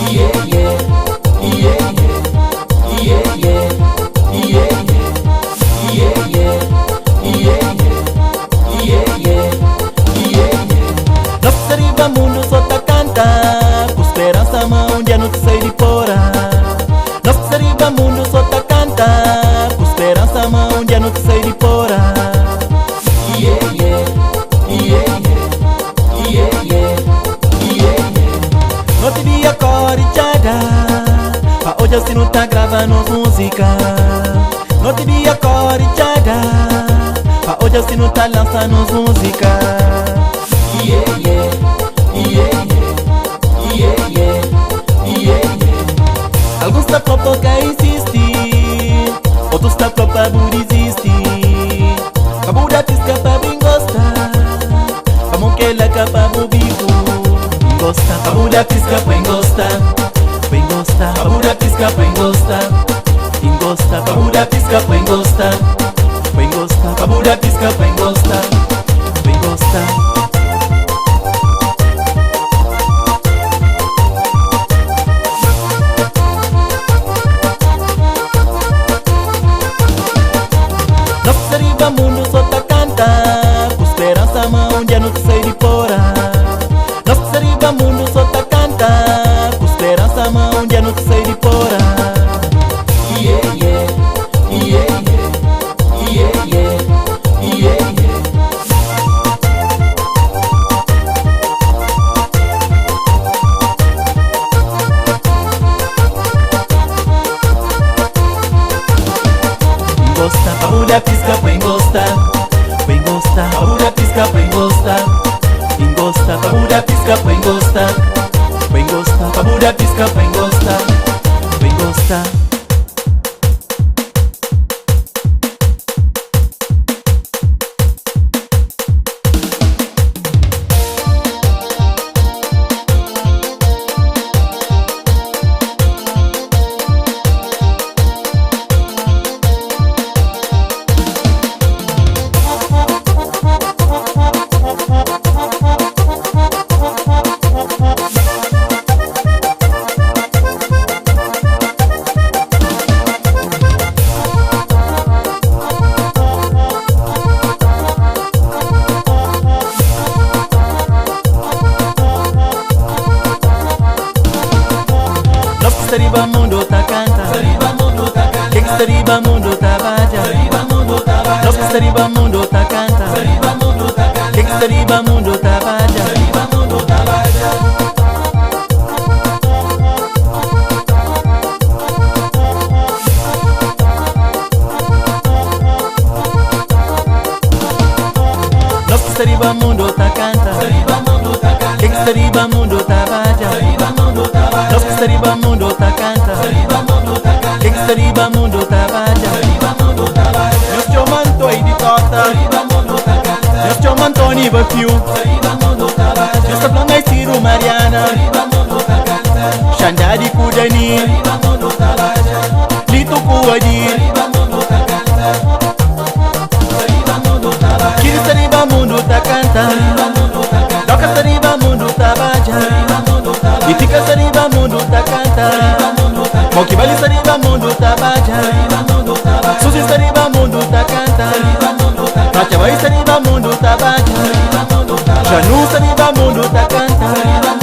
Yeah, yeah, yeah, yeah, yeah, yeah, yeah, yeah, yeah, yeah, yeah, yeah. Nossa riba mundo só tá canta, com esperança mão dia não te sai de fora. Nossa riba mundo só tá canta, com esperança mão dia não te sai de fora. Yeah, yeah, yeah, yeah, yeah, yeah, yeah, yeah. Não te via corujada, pra hoje assim não tá gravando música. Não te via corujada, pra hoje assim não tá lançando música. Yeah, yeah, yeah, yeah, yeah, yeah, yeah. Alguns tá próprio que insistir, outros tá próprio por desistir. Cabo da pisca pra bem gostar, como que ela capa pro bico. Gosta, cabo da pisca pra gostar, bem gostar. Cabo da pisca pra gostar, gosta. Cabo da pisca pra gostar, bem gostar. Cabo da pisca pra gostar, bem gostar. Nossa riba mundo só tá canta, com esperança mão dia não te sai de fora. Nossa riba mundo só tá canta, com esperança mão dia não te sai de fora. Yeah, yeah, yeah, yeah, yeah, yeah, yeah. Gosta, cabo da pisca pra gostar, bem gostar. Cabo da pisca pra gostar, gosta. Cabo da pisca pra gostar, bem gostar. Cabo da pisca pra gostar, bem gostar. Sariba mundo ta canta, Sariba mundo ta canta, que sariba mundo ta baja. Sariba mundo ta baja, Los sariba mundo ta canta, Sariba mundo ta canta, que sariba mundo ta baja. Sariba mundo ta baja. Los sariba mundo ta canta, Sariba mundo ta canta, que sariba mundo ta baja. Sariba mundo ta baja, Los sariba mundo ta canta, Sariba mundo ta canta, que sariba mundo ta baja. Sariba mundo ta baja, Nos chomanto e di tota, Sariba mundo ta canta, nos chomanto ni bafiu. Sariba mundo ta baja, Nos tablanga Ciro Mariana, Sariba mundo ta canta, Shandadi Kudani, Sariba mundo ta baja, Lito Kuwadi. Sariba mundo ta canta, Sariba mundo ta baja, Kiri sariba mundo ta canta, Sariba mundo ta canta, Doka sariba mundo ta baja. Sariba mundo ta baja, Itika sariba mundo ta canta, Sariba mundo ta canta, Mokibali sariba mundo ta baja. Sariba mundo ta baja, Susi sariba mundo ta canta, Sariba mundo ta canta, Machabai sariba mundo ta baja. Sariba mundo ta baja, Janu sariba mundo ta canta, Sariba